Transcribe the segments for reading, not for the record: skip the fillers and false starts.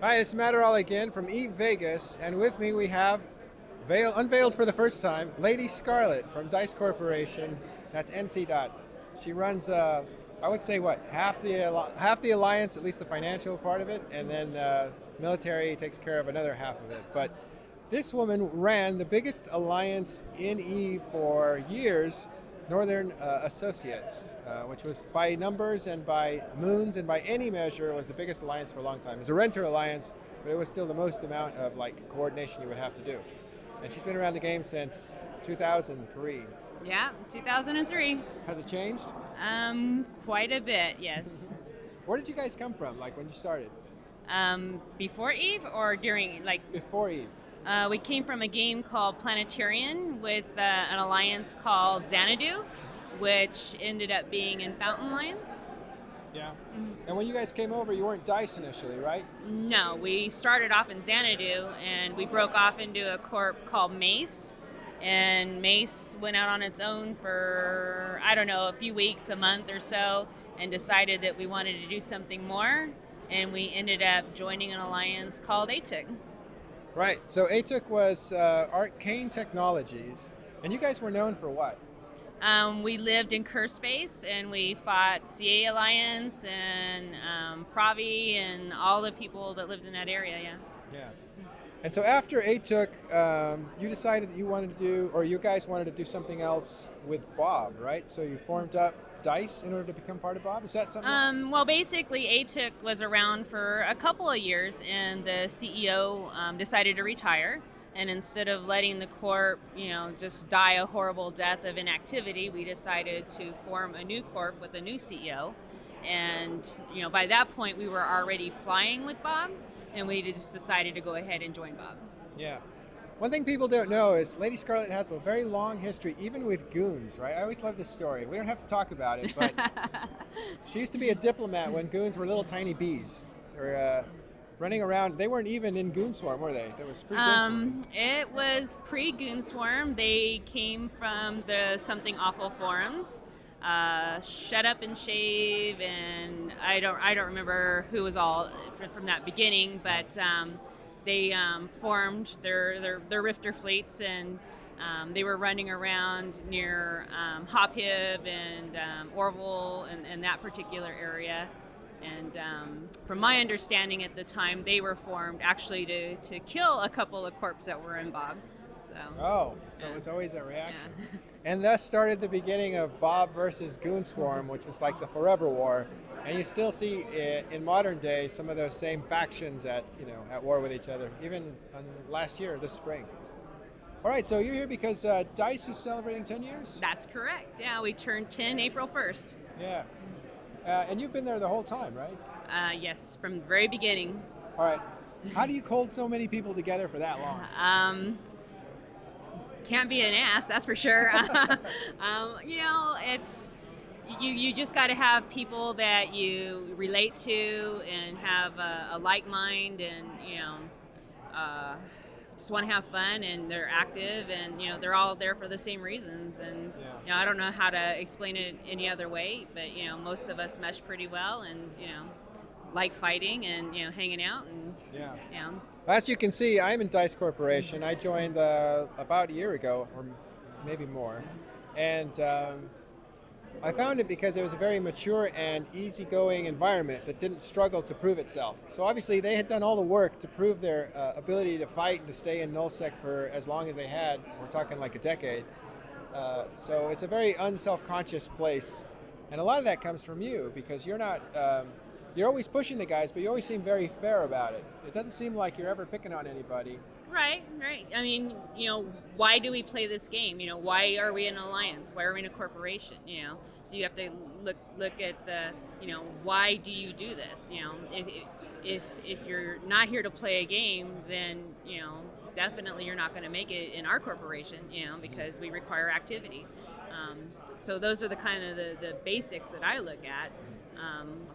Hi, it's Matterall again from Vegas, and with me we have unveiled for the first time, LadyScarlet from Dice Corporation. That's NC Dot. She runs, I would say, what half the alliance, at least the financial part of it, and then military takes care of another half of it. But this woman ran the biggest alliance in for years, Northern Associates, which was by numbers and by moons and by any measure was the biggest alliance for a long time. It was a renter alliance, but it was still the most amount of coordination you would have to do. And she's been around the game since 2003. Yeah, 2003. Has it changed? Quite a bit, yes. Where did you guys come from, like when you started? Before Eve or during, like, Before Eve. we came from a game called Planetarian with an alliance called Xanadu, which ended up being in Fountain Lions. Yeah. And when you guys came over, you weren't Dice initially, right? No, we started off in Xanadu and we broke off into a corp called Mace. And Mace went out on its own for, I don't know, a few weeks, a month or so, and decided that we wanted to do something more. And we ended up joining an alliance called ATIC. Right. So ATIC was Arcane Technologies, and you guys were known for what? We lived in Space, and we fought CA Alliance and Pravi and all the people that lived in that area, yeah. Yeah. And so after ATIC, you decided that you wanted to do, or you guys wanted to do something else with BoB, right? So you formed up Dice in order to become part of BoB? Is that something? Well, basically, ATIC was around for a couple of years, and the CEO decided to retire. And instead of letting the corp, just die a horrible death of inactivity, we decided to form a new corp with a new CEO. And by that point, we were already flying with BoB, and we just decided to go ahead and join BoB. Yeah. One thing people don't know is LadyScarlet has a very long history, even with Goons, right? I always love this story. We don't have to talk about it, but she used to be a diplomat when Goons were little tiny bees. They were running around. They weren't even in Goon Swarm, were they? That was pre-Goon Swarm. It was pre-Goon Swarm. They came from the Something Awful forums. Shut Up and Shave, and I don't remember who was all from that beginning, but they formed their Rifter fleets, and they were running around near Hop-Hib and Orville and that particular area. And from my understanding at the time, they were formed actually to kill a couple of corps that were in BoB. So, so it was always a reaction. Yeah. And thus started the beginning of BoB versus Goon Swarm, which was like the Forever War. And you still see in modern day some of those same factions at war with each other, even last year, this spring. All right, so you're here because Dice is celebrating 10 years? That's correct. Yeah, we turned 10 April 1st. Yeah. And you've been there the whole time, right? Yes, from the very beginning. All right. How do you hold so many people together for that long? Can't be an ass, that's for sure. It's you just got to have people that you relate to and have a like mind, and just want to have fun, and they're active, and they're all there for the same reasons. And I don't know how to explain it any other way, but most of us mesh pretty well, and like fighting and hanging out, and As you can see, I'm in Dice Corporation. I joined about a year ago, or maybe more, and I found it because it was a very mature and easygoing environment that didn't struggle to prove itself. So obviously they had done all the work to prove their ability to fight and to stay in nullsec for as long as they had. We're talking like a decade. So it's a very unself-conscious place, and a lot of that comes from you because you're not. You're always pushing the guys, but you always seem very fair about it. It doesn't seem like you're ever picking on anybody. Right. I mean, why do we play this game? Why are we an alliance? Why are we in a corporation? So you have to look at the, why do you do this? If you're not here to play a game, then definitely you're not going to make it in our corporation, because we require activity. So those are the kind of the basics that I look at.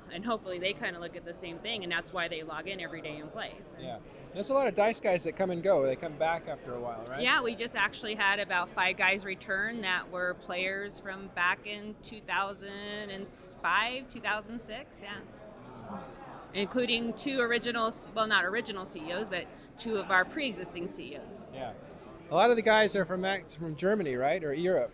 And hopefully they kind of look at the same thing, and that's why they log in every day and play. So. Yeah. There's a lot of Dice guys that come and go. They come back after a while, right? Yeah, we just actually had about 5 guys return that were players from back in 2005, 2006, yeah. including two original, well, not original CEOs, but two of our pre-existing CEOs. Yeah. A lot of the guys are from Germany, right, or Europe?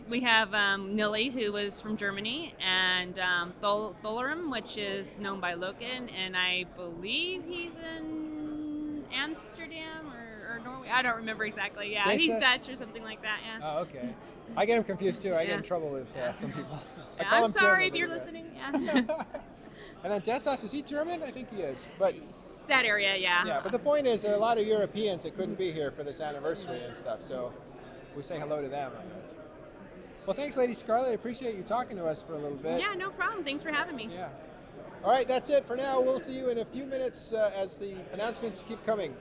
We have Nili, who was from Germany, and Tholorum, which is known by Loken, and I believe he's in Amsterdam or Norway. I don't remember exactly. Yeah, he's Jesus? Dutch or something like that. Yeah. Oh, okay. I get them confused too. I get Yeah. in trouble with Yeah. some people. I Yeah, call I'm him sorry Timo, if you're but listening. yeah. Yeah. And then Dessas, is he German? I think he is. But That area, yeah. yeah, but the point is there are a lot of Europeans that couldn't be here for this anniversary and stuff. So we say hello to them, I guess. Well, thanks, Lady Scarlet. I appreciate you talking to us for a little bit. Yeah, no problem. Thanks for having me. Yeah. All right, that's it for now. We'll see you in a few minutes as the announcements keep coming.